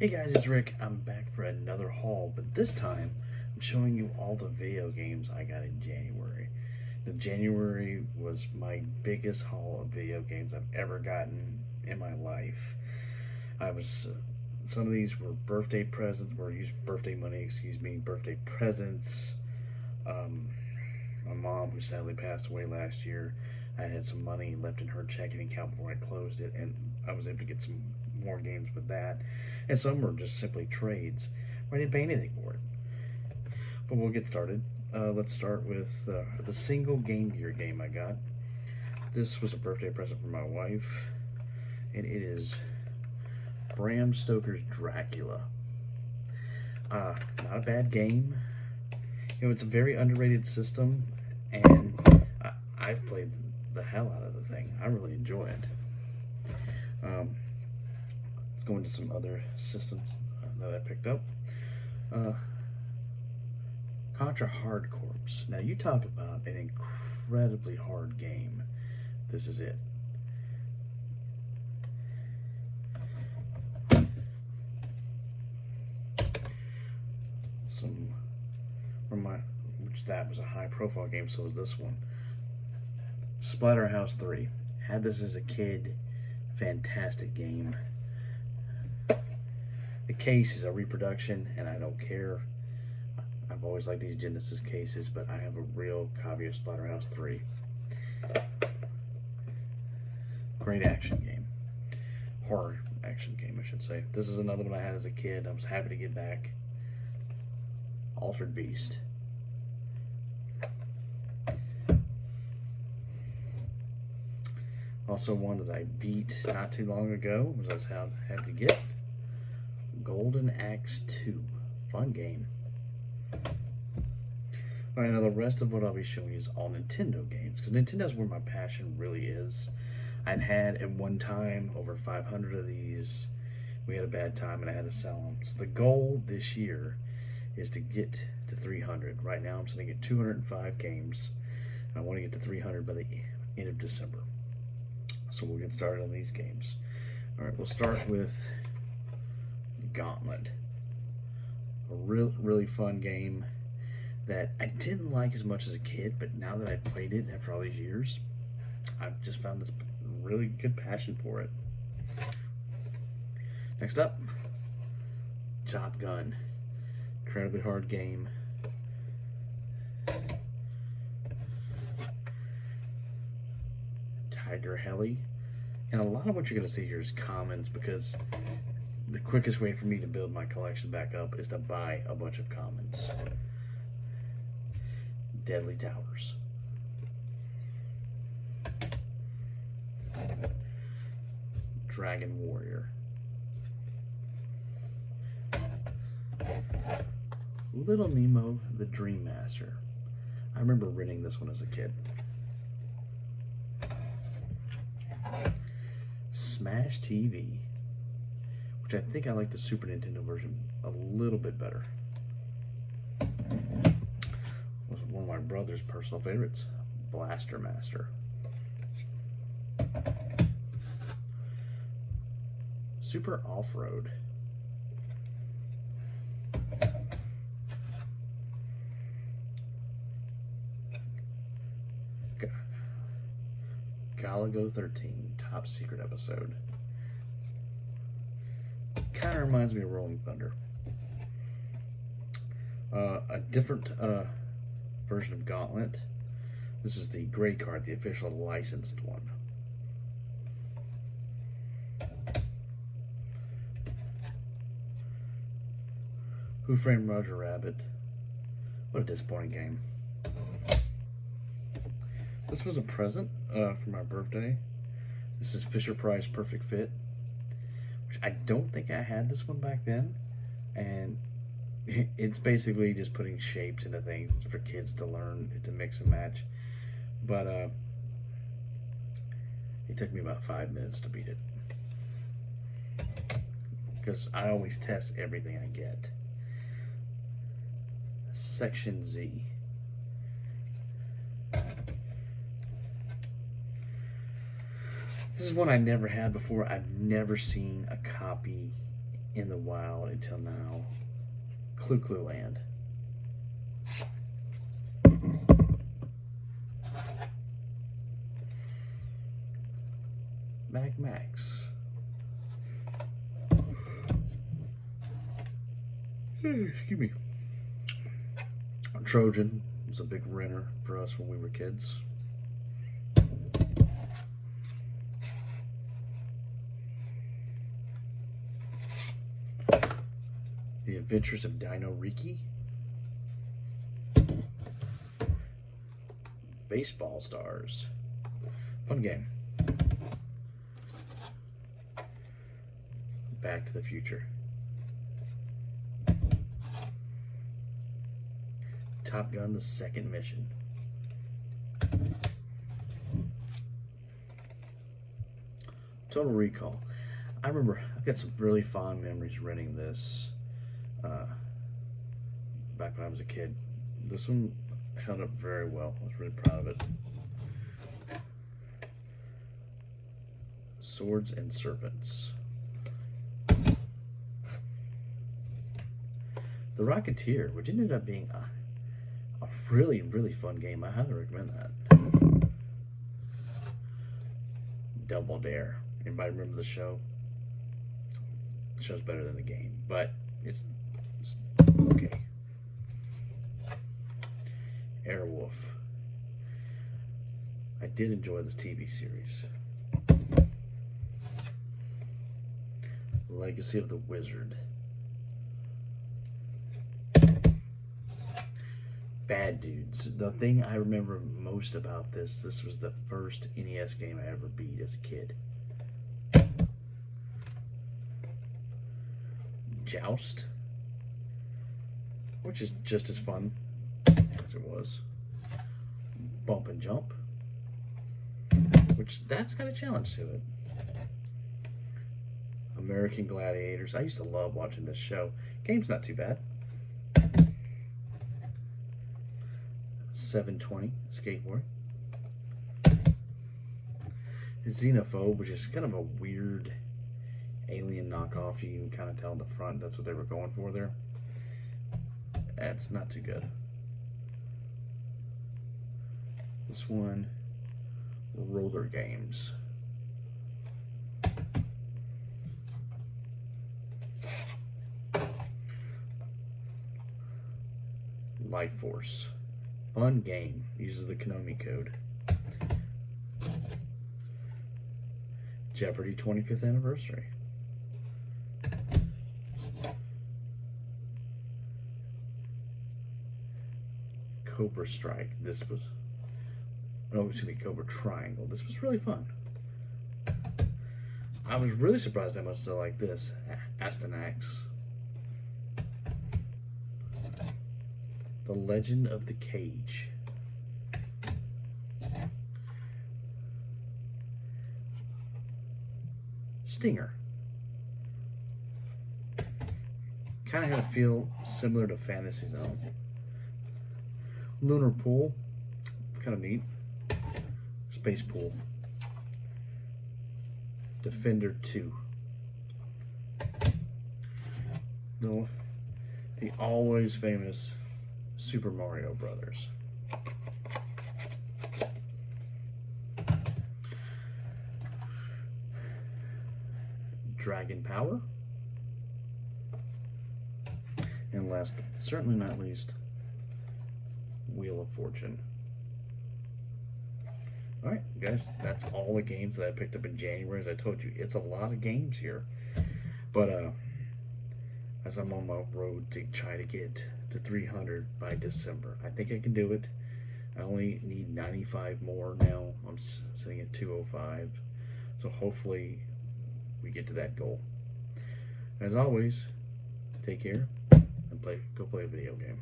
Hey guys, it's Rick. I'm back for another haul, but this time I'm showing you all the video games I got in January. Now, January was my biggest haul of video games I've ever gotten in my life. I was some of these were birthday presents, or used birthday money, birthday presents. Um, my mom, who sadly passed away last year, I had some money left in her checking account before I closed it, and I was able to get some more games with that. And some were just simply trades. I didn't pay anything for it. But we'll get started. Let's start with the single Game Gear game I got. This was a birthday present for my wife, and it is Bram Stoker's Dracula. Not a bad game. You know, it's a very underrated system, and I've played the hell out of the thing. I really enjoy it. Let's go into some other systems that I picked up. Contra Hard Corps. Now, you talk about an incredibly hard game. This is it. Some from which that was a high-profile game. So was this one. Splatterhouse 3. Had this as a kid. Fantastic game. The case is a reproduction, and I don't care. I've always liked these Genesis cases, but I have a real copy of Splatterhouse 3. Great action game. Horror action game, I should say. This is another one I had as a kid. I was happy to get back. Altered Beast. Also one that I beat not too long ago, was I had to get. Golden Axe 2. Fun game. Alright, now the rest of what I'll be showing you is all Nintendo games, because Nintendo's where my passion really is. I'd had at one time over 500 of these. We had a bad time and I had to sell them. So the goal this year is to get to 300. Right now I'm sitting at 205 games. I want to get to 300 by the end of December. So we'll get started on these games. Alright, we'll start with Gauntlet. A really fun game that I didn't like as much as a kid, but now that I've played it after all these years, I've just found this really good passion for it. Next up, Top Gun. Incredibly hard game. Tiger Heli. And a lot of what you're going to see here is commons, because the quickest way for me to build my collection back up is to buy a bunch of commons. Deadly Towers. Dragon Warrior. Little Nemo, the Dream Master. I remember renting this one as a kid. Smash TV, which I think I like the Super Nintendo version a little bit better. Was one of my brother's personal favorites, Blaster Master. Super Off-Road. Galago 13, Top Secret Episode. Kind of reminds me of Rolling Thunder. A different version of Gauntlet. This is the gray card, the official licensed one. Who Framed Roger Rabbit? What a disappointing game. This was a present for my birthday. This is Fisher-Price Perfect Fit, which I don't think I had this one back then. And it's basically just putting shapes into things for kids to learn to mix and match. But it took me about 5 minutes to beat it, because I always test everything I get. Section Z. This is one I never had before. I've never seen a copy in the wild until now. Clue Clue Land. Mag Max. Excuse me. Trojan was a big renter for us when we were kids. The Adventures of Dino Riki. Baseball Stars. Fun game. Back to the Future. Top Gun: The Second Mission. Total Recall. I remember I've got some really fond memories renting this back when I was a kid. This one held up very well. I was really proud of it. Swords and Serpents. The Rocketeer, which ended up being a really, really fun game. I highly recommend that. Double Dare. Anybody remember the show? The show's better than the game, but it's okay. Airwolf. I did enjoy this TV series. Legacy of the Wizard. Bad Dudes. The thing I remember most about this was the first NES game I ever beat as a kid. Joust, which is just as fun as it was. Bump and Jump, which that's got a challenge to it. American Gladiators. I used to love watching this show. Game's not too bad. 720 Skateboard. Xenophobe, which is kind of a weird alien knockoff. You can kind of tell in the front that's what they were going for there. That's not too good. This one, Roller Games. Life Force. Fun game. Uses the Konami code. Jeopardy 25th Anniversary. Cobra Strike. This was... Oh, excuse me, Cobra Triangle. This was really fun. I was really surprised how much they like this. Astyanax. The Legend of the Cage. Stinger. Kind of had a feel similar to Fantasy Zone. Lunar Pool. Kind of neat. Space Pool. Defender 2. The always famous Super Mario Brothers. Dragon Power. And last but certainly not least, Wheel of Fortune. Alright, guys, that's all the games that I picked up in January. As I told you, it's a lot of games here. But as I'm on my road to try to get to 300 by December. I think I can do it. I only need 95 more now. I'm sitting at 205. So hopefully we get to that goal. As always, take care and go play a video game.